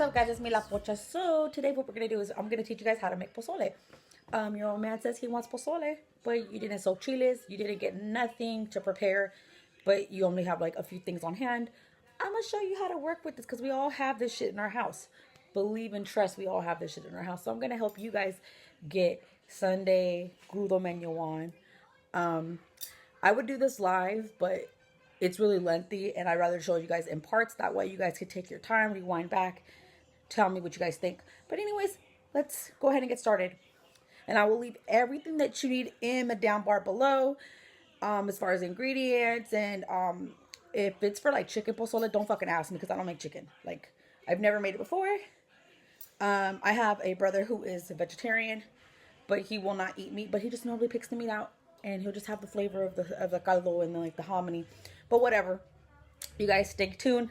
up, guys? It's me, La Pocha. So today what we're gonna do is I'm gonna teach you guys how to make pozole. Your old man says he wants pozole, but you didn't soak chiles, you didn't get nothing to prepare, but you only have like a few things on hand. I'm gonna show you how to work with this because we all have this shit in our house. Believe and trust, we all have this shit in our house. So I'm gonna help you guys get Sunday crudo menú on. I would do this live, but it's really lengthy and I'd rather show you guys in parts. That way you guys can take your time, rewind back, tell me what you guys think. But anyways, let's go ahead and get started. And I will leave everything that you need in the down bar below, as far as ingredients. And if it's for like chicken pozole, don't fucking ask me because I don't make chicken. Like, I've never made it before. I have a brother who is a vegetarian, but he will not eat meat, but he just normally picks the meat out and he'll just have the flavor of the caldo and like the hominy. But whatever, you guys stay tuned.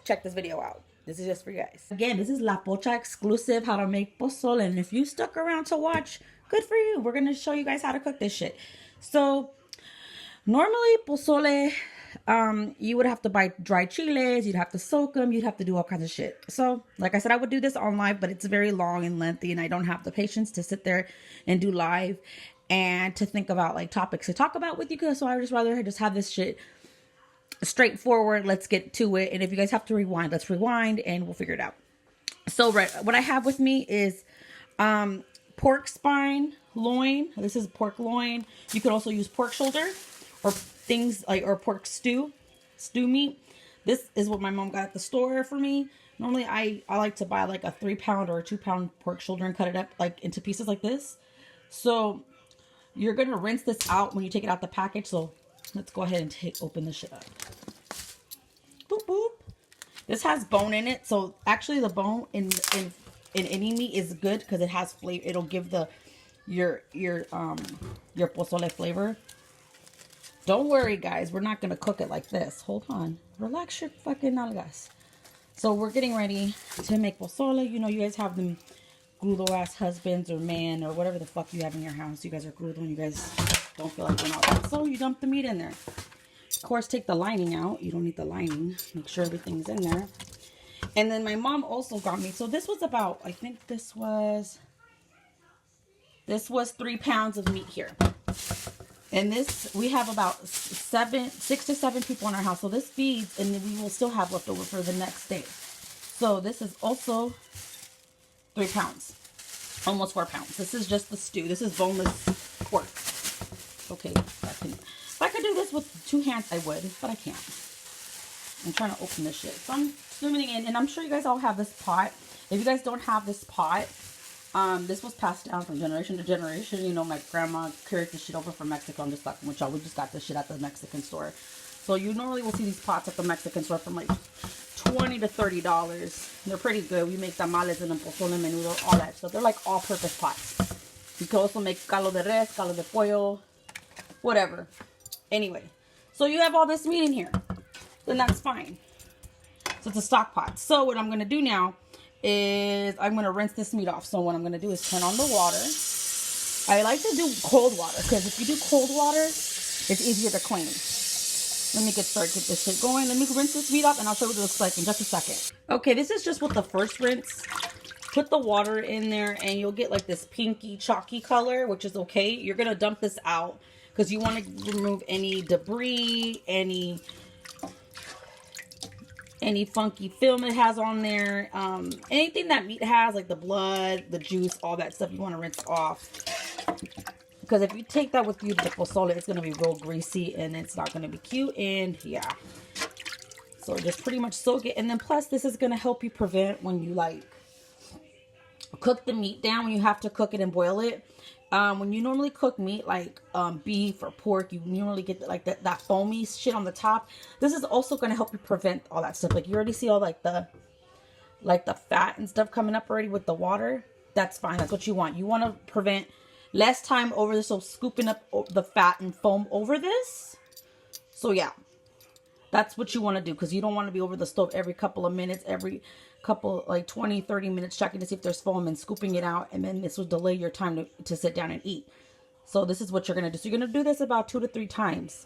Check this video out. This is just for you guys. Again, this is La Pocha exclusive, how to make pozole. And if you stuck around to watch, good for you. We're gonna show you guys how to cook this shit. So normally pozole, you would have to buy dry chiles, you'd have to soak them, you'd have to do all kinds of shit. So like I said, I would do this on live, but it's very long and lengthy and I don't have the patience to sit there and do live and to think about like topics to talk about with you guys. So I would just rather just have this shit straightforward. Let's get to it. And if you guys have to rewind, let's rewind and we'll figure it out. So what I have with me is pork spine, loin. This is pork loin. You could also use pork shoulder or things like, or pork stew meat. This is what my mom got at the store for me. Normally I like to buy like a 3-pound or a 2-pound pork shoulder and cut it up like into pieces like this. So you're going to rinse this out when you take it out the package. So let's go ahead and open this shit up. Boop, boop. This has bone in it. So actually the bone in any meat is good because it has flavor. It'll give your pozole flavor. Don't worry, guys. We're not going to cook it like this. Hold on. Relax your fucking nalgas. So we're getting ready to make pozole. You know, you guys have them crudo ass husbands or man or whatever the fuck you have in your house. You guys are crudo and you guys don't feel like doing all that. So you dump the meat in there. Of course, take the lining out. You don't need the lining. Make sure everything's in there. And then my mom also got me. So this was about, I think this was 3 pounds of meat here. And this, we have about 6 to 7 people in our house. So this feeds and then we will still have leftover for the next day. So this is also 3 pounds. Almost 4 pounds. This is just the stew. This is boneless pork. Okay, if I could do this with 2 hands, I would, but I can't. I'm trying to open this shit. So I'm swimming in, and I'm sure you guys all have this pot. If you guys don't have this pot, this was passed down from generation to generation. You know, my grandma carried this shit over from Mexico. I'm just fucking with y'all. We just got this shit at the Mexican store. So you normally will see these pots at the Mexican store from like $20 to $30. They're pretty good. We make tamales and pozole menudo, all that stuff. They're like all-purpose pots. You can also make caldo de res, caldo de pollo, whatever. Anyway, so you have all this meat in here. Then that's fine. So it's a stock pot. So what I'm going to do now is I'm going to rinse this meat off. So what I'm going to do is turn on the water. I like to do cold water because if you do cold water, it's easier to clean. Let me get this shit going. Let me rinse this meat off and I'll show you what it looks like in just a second. Okay, this is just with the first rinse. Put the water in there and you'll get like this pinky chalky color, which is okay. You're going to dump this out because you want to remove any debris, any funky film it has on there. Anything that meat has, like the blood, the juice, all that stuff, you want to rinse off. Because if you take that with you to the pozole, it's going to be real greasy and it's not going to be cute. And yeah. So just pretty much soak it. And then plus this is going to help you prevent when you like cook the meat down, when you have to cook it and boil it. When you normally cook meat like beef or pork, you normally get like that foamy shit on the top. This is also going to help you prevent all that stuff. Like you already see all like the fat and stuff coming up already with the water. That's fine. That's what you want. You want to prevent less time over this, so scooping up the fat and foam over this. So yeah, that's what you want to do because you don't want to be over the stove every couple of minutes, every couple like 20-30 minutes checking to see if there's foam and scooping it out, and then this will delay your time to sit down and eat. So this is what you're going to do. So you're going to do this about 2 to 3 times.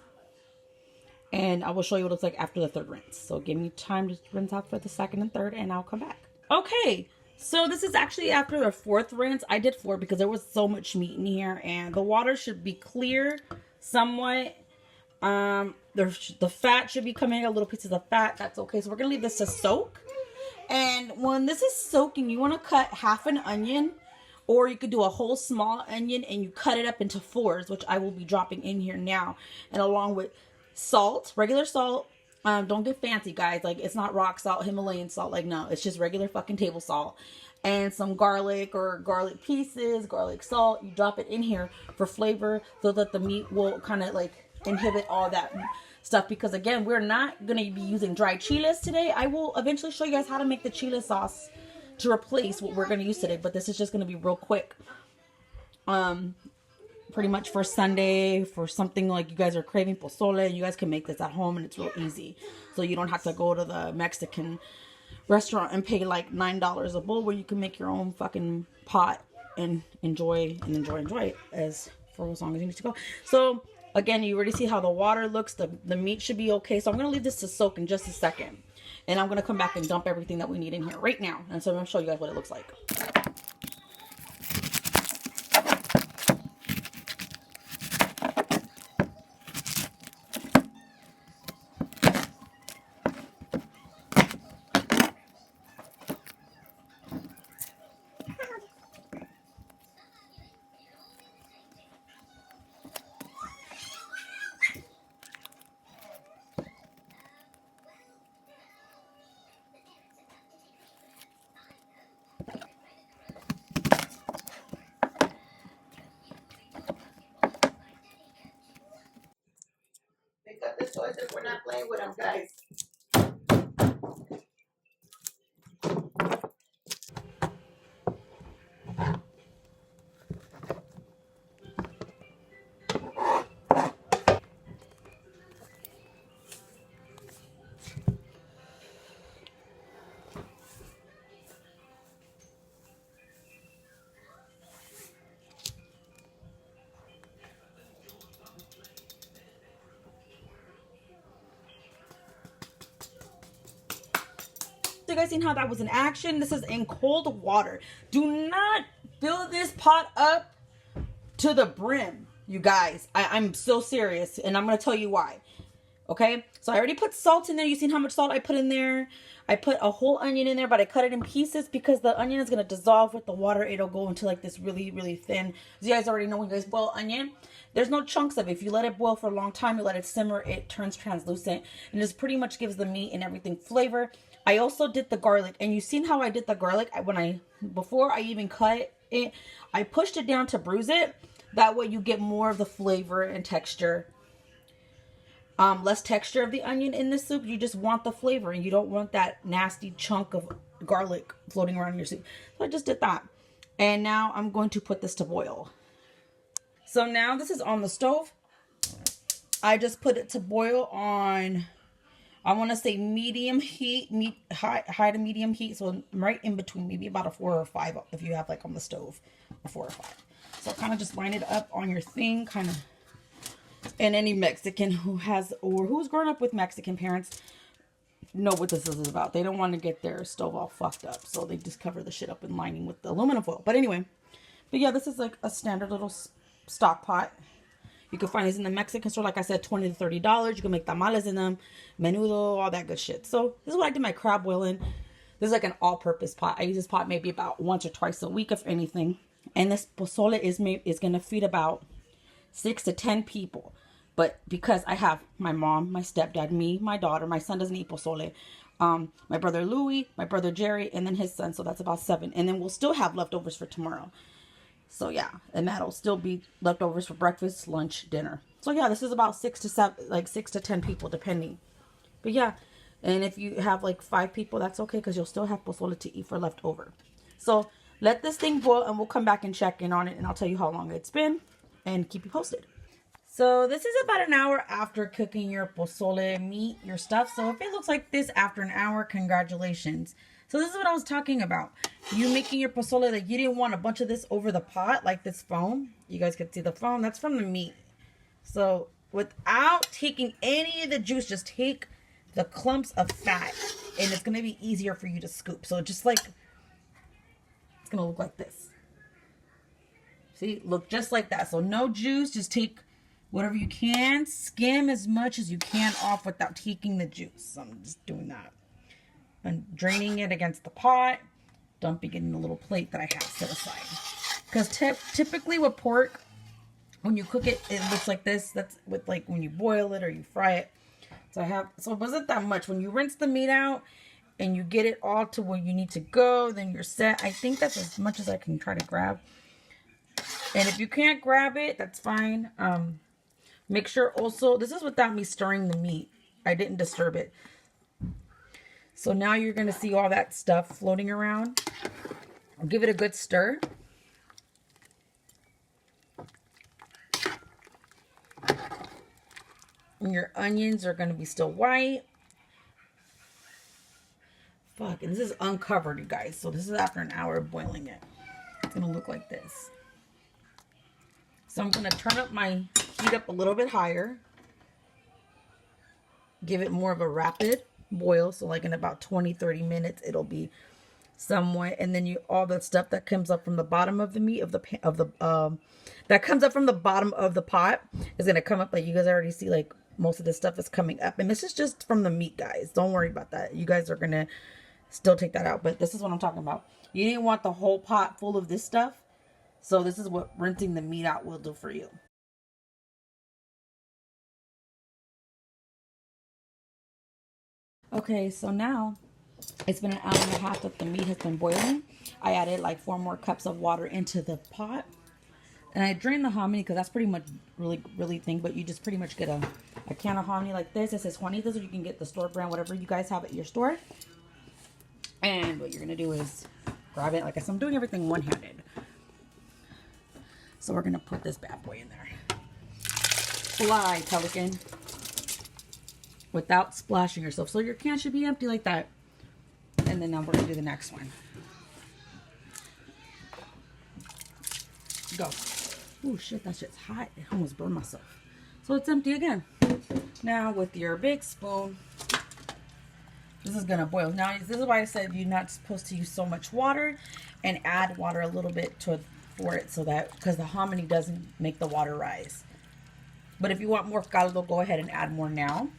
And I will show you what it looks like after the 3rd rinse. So give me time to rinse out for the 2nd and 3rd, and I'll come back. Okay, so this is actually after the fourth rinse. I did four because there was so much meat in here, and the water should be clear somewhat. The fat should be coming out, little pieces of fat. That's okay. So we're gonna leave this to soak. And when this is soaking, you want to cut half an onion, or you could do a whole small onion and you cut it up into fours, which I will be dropping in here now, and along with salt, regular salt. Don't get fancy, guys. Like, it's not rock salt, Himalayan salt. Like, no, it's just regular fucking table salt. And some garlic or garlic pieces, garlic salt. You drop it in here for flavor so that the meat will kind of like inhibit all that stuff. Because again, we're not going to be using dried chiles today. I will eventually show you guys how to make the chile sauce to replace what we're going to use today. But this is just going to be real quick. Pretty much for Sunday, for something like you guys are craving pozole, and you guys can make this at home, and it's real easy. So you don't have to go to the Mexican restaurant and pay like $9 a bowl, where you can make your own fucking pot and enjoy it as for as long as you need to go. So again, you already see how the water looks. The meat should be okay. So I'm going to leave this to soak in just a second. And I'm going to come back and dump everything that we need in here right now. And so I'm going to show you guys what it looks like. Pick up the toys if we're not playing with them, guys. So you guys seen how that was in action? This is in cold water. Do not fill this pot up to the brim, you guys. I'm so serious, and I'm going to tell you why. Okay? So I already put salt in there. You seen how much salt I put in there? I put a whole onion in there, but I cut it in pieces because the onion is going to dissolve with the water. It'll go into like this really, really thin. As you guys already know, when you guys boil onion, there's no chunks of it. If you let it boil for a long time, you let it simmer, it turns translucent. And this pretty much gives the meat and everything flavor. I also did the garlic, and you seen how I did the garlic before I even cut it, I pushed it down to bruise it. That way you get more of the flavor and texture. Less texture of the onion in the soup. You just want the flavor, and you don't want that nasty chunk of garlic floating around in your soup. So I just did that. And now I'm going to put this to boil. So now this is on the stove. I just put it to boil on, I want to say medium heat, high to medium heat. So right in between, maybe about a 4 or 5 if you have like on the stove, a 4 or 5. So kind of just line it up on your thing, kind of. And any Mexican who has, or who's grown up with Mexican parents, know what this is about. They don't want to get their stove all fucked up. So they just cover the shit up in lining with the aluminum foil. But anyway, yeah, this is like a standard little stock pot. You can find these in the Mexican store. Like I said, $20 to $30. You can make tamales in them, menudo, all that good shit. So this is what I did my crab boil in. This is like an all-purpose pot. I use this pot maybe about once or twice a week, if anything. And this pozole is going to feed about 6 to 10 people. But because I have my mom, my stepdad, me, my daughter, my son doesn't eat pozole, my brother Louis, my brother Jerry, and then his son. So that's about 7. And then we'll still have leftovers for tomorrow. So yeah, and that'll still be leftovers for breakfast, lunch, dinner. So yeah, this is about 6 to 10 people depending. But yeah, and if you have like 5 people, that's okay, because you'll still have pozole to eat for leftover. So let this thing boil, and we'll come back and check in on it, and I'll tell you how long it's been and keep you posted. So this is about an hour after cooking your pozole meat, your stuff. So if it looks like this after an hour, congratulations. So this is what I was talking about. You making your pozole that you didn't want a bunch of this over the pot, like this foam. You guys can see the foam. That's from the meat. So without taking any of the juice, just take the clumps of fat and it's going to be easier for you to scoop. So just like, it's going to look like this. See, look just like that. So no juice, just take whatever you can. Skim as much as you can off without taking the juice. So I'm just doing that. And draining it against the pot. Dumping it in a little plate that I have set aside. Because typically with pork, when you cook it, it looks like this. That's with like when you boil it or you fry it. So it wasn't that much. When you rinse the meat out and you get it all to where you need to go, then you're set. I think that's as much as I can try to grab. And if you can't grab it, that's fine. Make sure also, this is without me stirring the meat. I didn't disturb it. So now you're going to see all that stuff floating around. I'll give it a good stir. And your onions are going to be still white. Fuck, and this is uncovered, you guys. So this is after an hour of boiling it. It's going to look like this. So I'm going to turn up my heat up a little bit higher. Give it more of a rapid boil. So like in about 20-30 minutes, it'll be somewhat. And then all the stuff that comes up from the bottom of the meat that comes up from the bottom of the pot is going to come up. Like you guys already see, like most of this stuff is coming up. And this is just from the meat, guys. Don't worry about that. You guys are going to still take that out. But this is what I'm talking about. You didn't want the whole pot full of this stuff. So this is what rinsing the meat out will do for you. Okay, so now it's been an hour and a half that the meat has been boiling. I added like 4 more cups of water into the pot. And I drained the hominy because that's pretty much really thin. But you just pretty much get a can of hominy like this. It says Juanitas, or you can get the store brand, whatever you guys have at your store. And what you're going to do is grab it. Like I said, I'm doing everything one-handed. So we're going to put this bad boy in there. Fly, pelican. Without splashing yourself. So your can should be empty like that. And then now we're going to do the next one. Go. Oh shit, that shit's hot. I almost burned myself. So it's empty again. Now with your big spoon, this is going to boil. Now this is why I said you're not supposed to use so much water, and add water a little bit for it, so that, because the hominy doesn't make the water rise. But if you want more caldo, go ahead and add more now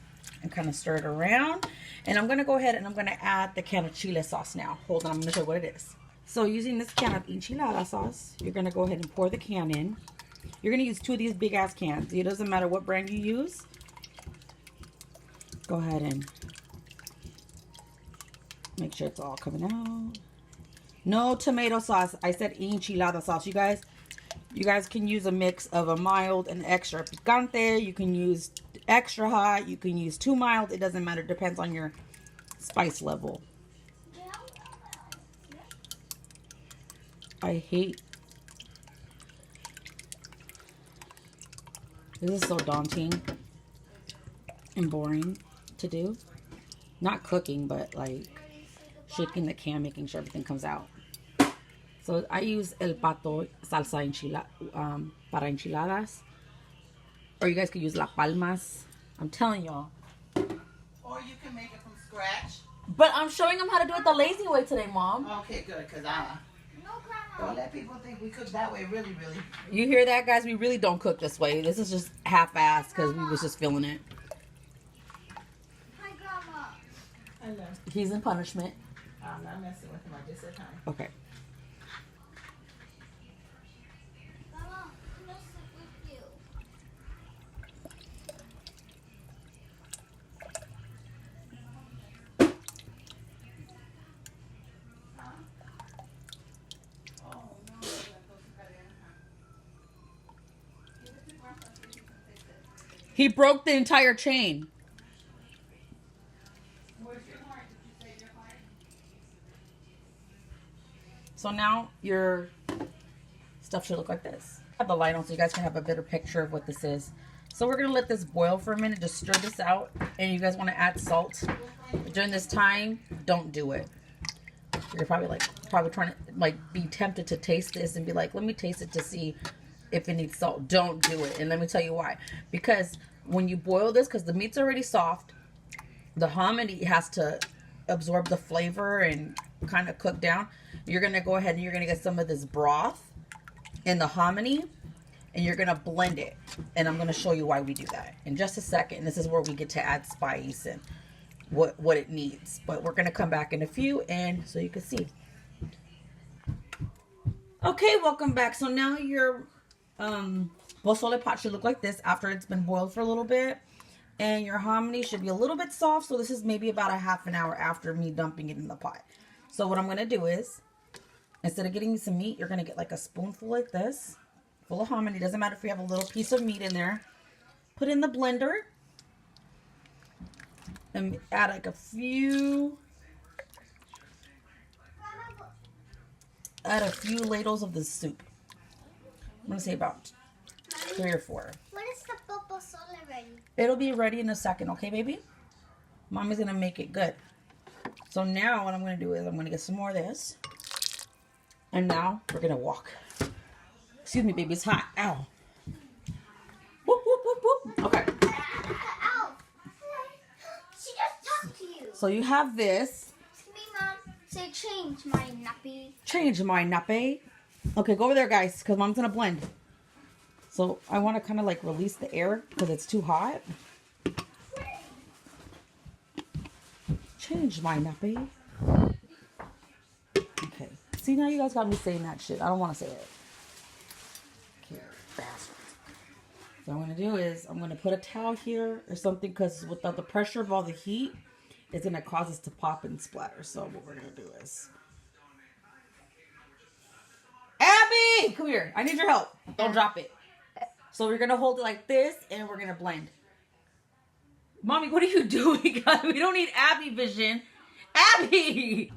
and kind of stir it around. And I'm going to go ahead and I'm going to add the can of chile sauce now. Hold on, I'm going to show you what it is. So using this can of enchilada sauce, you're going to go ahead and pour the can in. You're going to use 2 of these big ass cans. It doesn't matter what brand you use. Go ahead and make sure it's all coming out. No tomato sauce. I said enchilada sauce. You guys can use a mix of a mild and extra picante. You can use extra hot. You can use too mild. It doesn't matter. It depends on your spice level. I hate. This is so daunting and boring to do. Not cooking, but like shaking the can, making sure everything comes out. So I use el pato salsa para enchiladas. Or you guys could use la palmas. I'm telling y'all. Or you can make it from scratch. But I'm showing them how to do it the lazy way today, Mom. Okay, good, because don't let people think we cook that way, really. You hear that, guys? We really don't cook this way. This is just half-assed because we was just feeling it. Hi, Grandma. Hello. He's in punishment. I'm not messing with him. I just said hi. Okay. Grandma, I'm gonna sit with you. He broke the entire chain. So now your stuff should look like this. I have the light on so you guys can have a better picture of what this is. So we're going to let this boil for a minute. Just stir this out. And you guys want to add salt. During this time, don't do it. You're probably trying to be tempted to taste this and be like, let me taste it to see if it needs salt. Don't do it. And let me tell you why. Because when you boil this, because the meat's already soft, the hominy has to absorb the flavor and kind of cook down, you're going to go ahead and you're going to get some of this broth in the hominy, and you're going to blend it. And I'm going to show you why we do that in just a second. And this is where we get to add spice and what it needs. But we're going to come back in a few, and so you can see. Okay, welcome back. So now your pozole pot should look like this after it's been boiled for a little bit. And your hominy should be a little bit soft. So this is maybe about a half an hour after me dumping it in the pot. So what I'm going to do is, instead of getting some meat, you're going to get like a spoonful like this, full of hominy. Doesn't matter if you have a little piece of meat in there. Put in the blender. And add like a few ladles of the soup. I'm going to say about 3 or 4. When is the pozole ready? It'll be ready in a second, okay, baby? Mommy's going to make it good. So now what I'm going to do is I'm going to get some more of this. And now we're going to walk. Excuse me, baby. It's hot. Ow. Whoop, whoop, whoop, whoop. Okay. Ow! She just talked to you. So you have this. Excuse me, Mom. Say change my nappy. Change my nappy. Okay, go over there, guys, because Mom's going to blend. So I want to kind of like release the air because it's too hot. Change my nappy. Okay. See, now you guys got me saying that shit. I don't want to say it. Okay, bastards. So what I'm going to do is I'm going to put a towel here or something because without the pressure of all the heat, it's going to cause us to pop and splatter. So what we're going to do is... Abby! Come here. I need your help. Don't drop it. So we're going to hold it like this and we're going to blend. Mommy, what are you doing? We don't need Abby vision. Abby!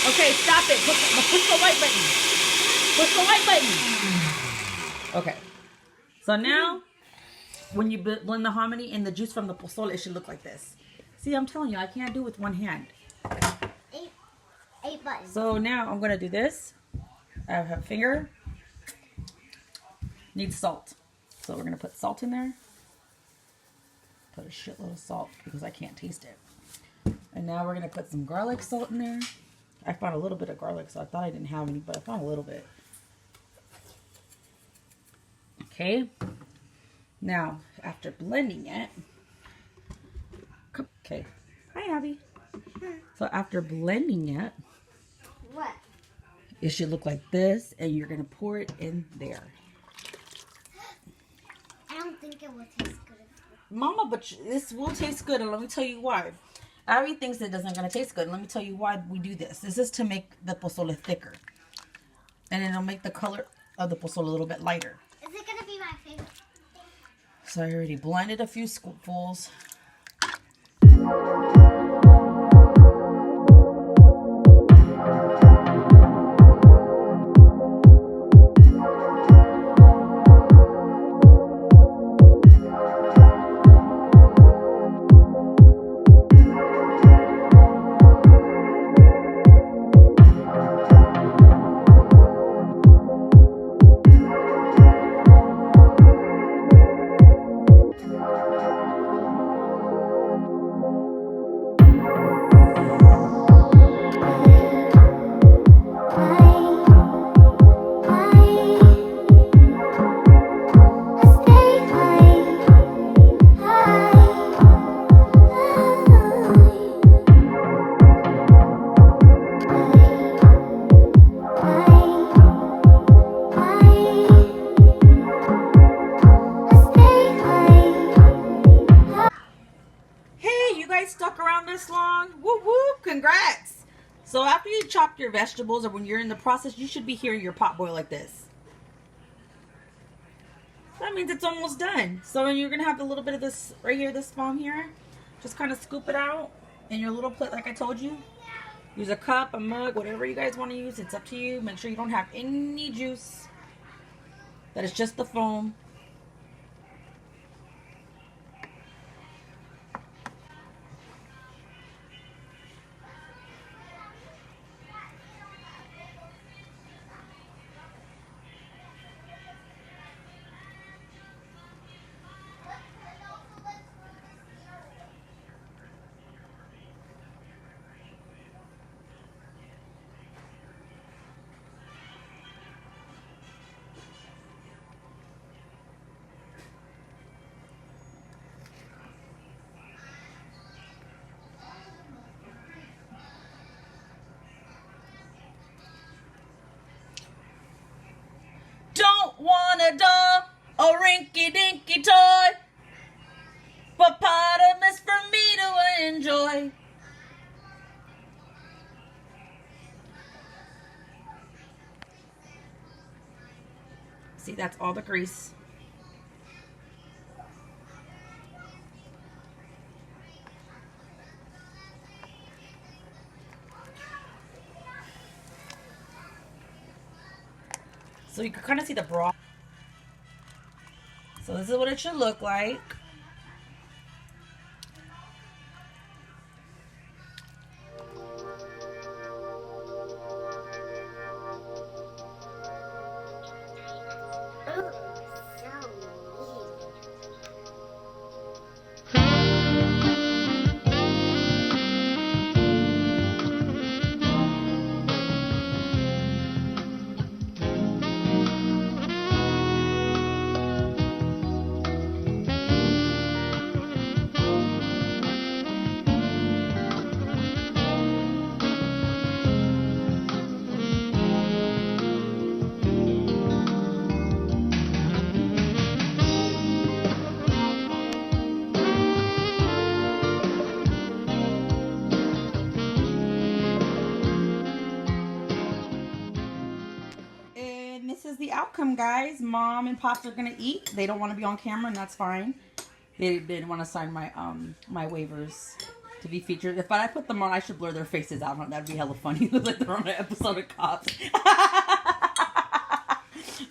Okay, stop it. Push the white button. Push the white button. Okay. So now, when you blend the hominy and the juice from the pozole, it should look like this. See, I'm telling you, I can't do it with one hand. 8 buttons. So now I'm going to do this. I have a finger. Needs salt. So we're going to put salt in there. Put a shitload of salt because I can't taste it. And now we're going to put some garlic salt in there. I found a little bit of garlic, so I thought I didn't have any, but I found a little bit. Okay. Now, after blending it. Okay. Hi, Abby. So after blending it. What? It should look like this, and you're going to pour it in there. I don't think it will taste good. Mama, but this will taste good, and let me tell you why. Abby thinks it doesn't going to taste good. Let me tell you why we do this. This is to make the pozole thicker. And it'll make the color of the pozole a little bit lighter. Is it going to be my favorite? So I already blended a few scoopfuls. Stuck around this long. Whoop whoop, congrats. So after you chop your vegetables or when you're in the process, you should be hearing your pot boil like this. That means it's almost done. So you're gonna have a little bit of this right here, this foam here. Just kind of scoop it out in your little plate like I told you. Use a cup, a mug, whatever you guys want to use. It's up to you. Make sure you don't have any juice. That it's just the foam. want a doll, a rinky-dinky toy, hippopotamus for me to enjoy. See, that's all the grease. So you can kind of see the broth. So this is what it should look like. This is the outcome, guys. Mom and Pops are gonna eat. They don't want to be on camera, and that's fine. They didn't want to sign my my waivers to be featured. If I put them on, I should blur their faces out. That'd be hella funny. Like they're on an episode of Cops.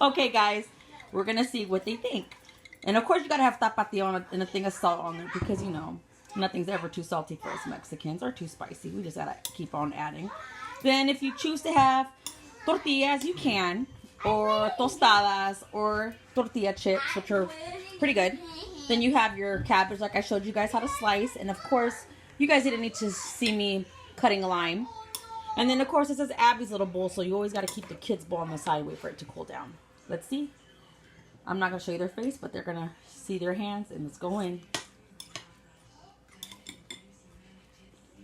Okay, guys, we're gonna see what they think. And of course, you gotta have Tapatio and a thing of salt on there because you know nothing's ever too salty for us Mexicans or too spicy. We just gotta keep on adding. Then, if you choose to have tortillas, you can. Or tostadas or tortilla chips, which are pretty good. Then you have your cabbage, like I showed you guys how to slice. And of course, you guys didn't need to see me cutting a lime. And then of course, it says Abby's little bowl, so you always got to keep the kids' bowl on the side, wait for it to cool down. Let's see. I'm not going to show you their face, but they're going to see their hands, and let's go in.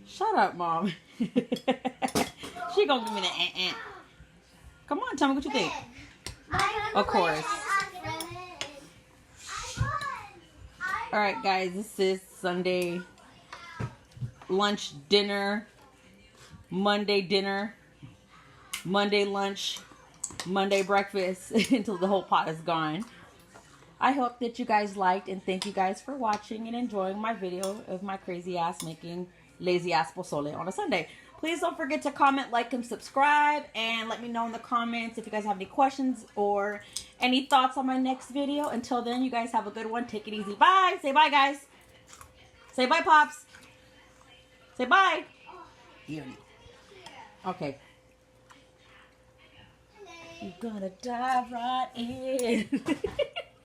Shut up, Mom. She going to give me the Come on, tell me what you think. Of course. Alright, guys, this is Sunday lunch, dinner, Monday lunch, Monday breakfast until the whole pot is gone. I hope that you guys liked, and thank you guys for watching and enjoying my video of my crazy ass making lazy ass pozole on a Sunday. Please don't forget to comment, like, and subscribe, and let me know in the comments if you guys have any questions or any thoughts on my next video. Until then, you guys have a good one. Take it easy. Bye. Say bye, guys. Say bye, Pops. Say bye. Okay. You're gonna dive right in.